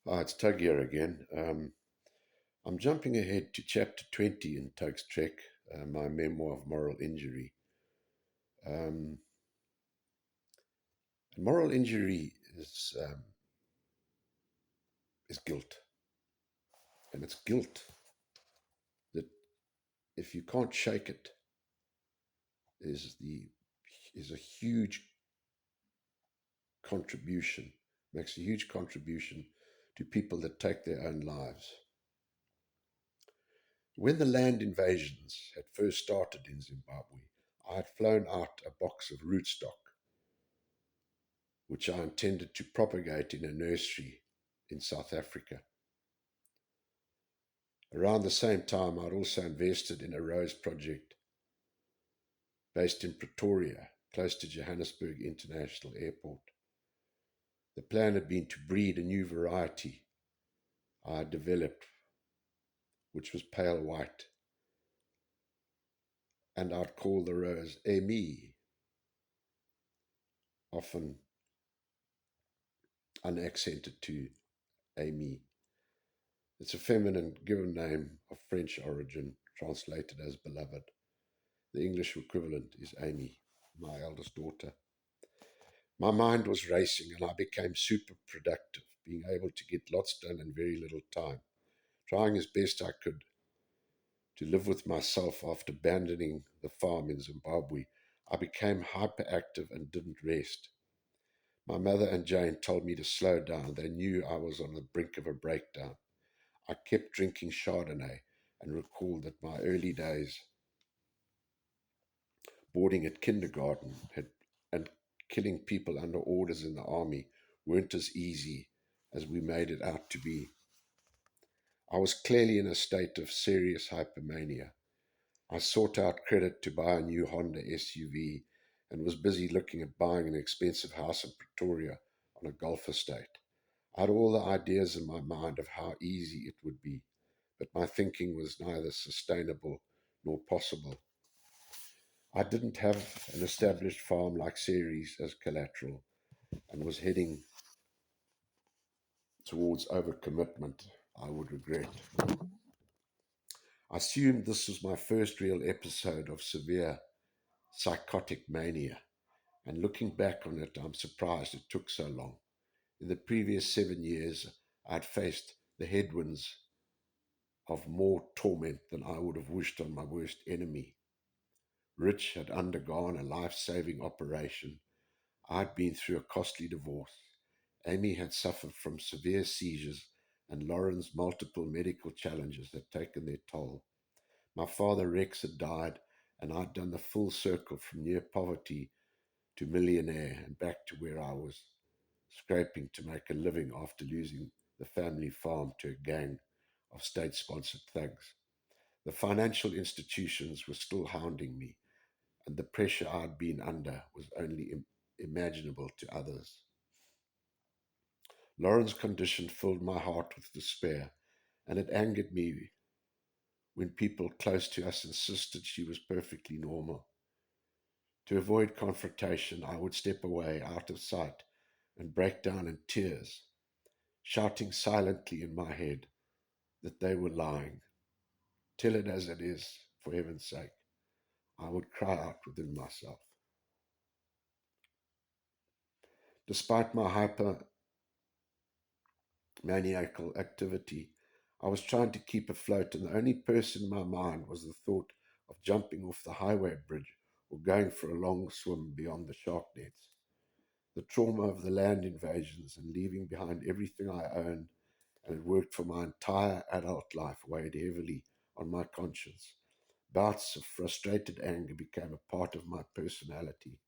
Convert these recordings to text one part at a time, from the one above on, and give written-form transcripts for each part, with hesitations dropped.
Hi, it's Tug here again. I'm jumping ahead to chapter 20 in Tug's Trek, my memoir of moral injury. Um, and moral injury is guilt, and it's guilt that, if you can't shake it, is the is a huge contribution, makes a huge contribution to people that take their own lives. When the land invasions had first started in Zimbabwe, I had flown out a box of rootstock which I intended to propagate in a nursery in South Africa. Around the same time, I'd also invested in a rose project based in Pretoria, close to Johannesburg International Airport. The plan had been to breed a new variety I had developed, which was pale white, and I'd call the rose Amy, often unaccented to Amy. It's a feminine given name of French origin, translated as beloved. The English equivalent is Amy, my eldest daughter. My mind was racing and I became super productive, being able to get lots done in very little time, trying as best I could to live with myself after abandoning the farm in Zimbabwe. I became hyperactive and didn't rest. My mother and Jane told me to slow down. They knew I was on the brink of a breakdown. I kept drinking Chardonnay and recalled that my early days boarding at kindergarten and killing people under orders in the army weren't as easy as we made it out to be. I was clearly in a state of serious hypomania. I sought out credit to buy a new Honda SUV and was busy looking at buying an expensive house in Pretoria on a golf estate. I had all the ideas in my mind of how easy it would be, but my thinking was neither sustainable nor possible. I didn't have an established farm like Ceres as collateral and was heading towards overcommitment I would regret. I assumed this was my first real episode of severe psychotic mania, and looking back on it, I'm surprised it took so long. In the previous 7 years, I'd faced the headwinds of more torment than I would have wished on my worst enemy. Rich had undergone a life saving operation. I'd been through a costly divorce. Amy had suffered from severe seizures, and Lauren's multiple medical challenges had taken their toll. My father, Rex, had died, and I'd done the full circle from near poverty to millionaire and back to where I was scraping to make a living after losing the family farm to a gang of state sponsored thugs. The financial institutions were still hounding me, and the pressure I'd been under was only imaginable to others. Lauren's condition filled my heart with despair, and it angered me when people close to us insisted she was perfectly normal. To avoid confrontation, I would step away out of sight and break down in tears, shouting silently in my head that they were lying. Tell it as it is, for heaven's sake, I would cry out within myself. Despite my hypermaniacal activity, I was trying to keep afloat, and the only person in my mind was the thought of jumping off the highway bridge or going for a long swim beyond the shark nets. The trauma of the land invasions and leaving behind everything I owned and had worked for my entire adult life weighed heavily on my conscience. Bouts of frustrated anger became a part of my personality.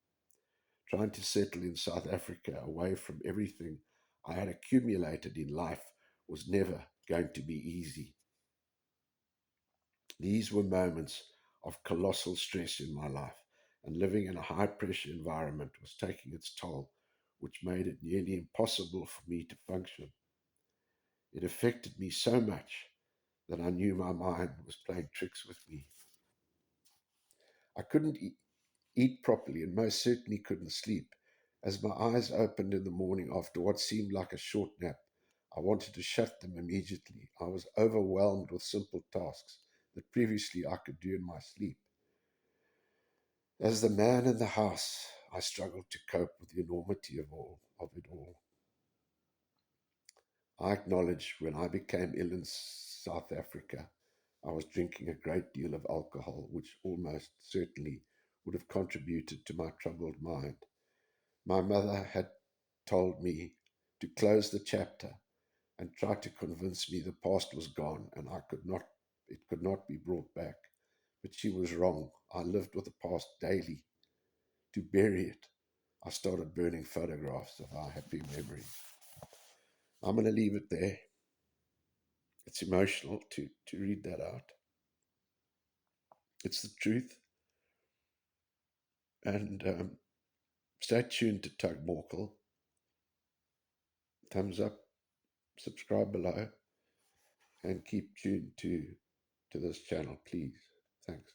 Trying to settle in South Africa away from everything I had accumulated in life was never going to be easy. These were moments of colossal stress in my life, and living in a high pressure environment was taking its toll, which made it nearly impossible for me to function. It affected me so much that I knew my mind was playing tricks with me. I couldn't eat properly and most certainly couldn't sleep. As my eyes opened in the morning after what seemed like a short nap, I wanted to shut them immediately. I was overwhelmed with simple tasks that previously I could do in my sleep. As the man in the house, I struggled to cope with the enormity of it all. I acknowledge when I became ill in South Africa, I was drinking a great deal of alcohol, which almost certainly would have contributed to my troubled mind. My mother had told me to close the chapter and tried to convince me the past was gone and it could not be brought back. But she was wrong. I lived with the past daily. To bury it, I started burning photographs of our happy memories. I'm going to leave it there. It's emotional to read that out. It's the truth. And stay tuned to Tug Morkel. Thumbs up, subscribe below, and keep tuned to this channel, please. Thanks.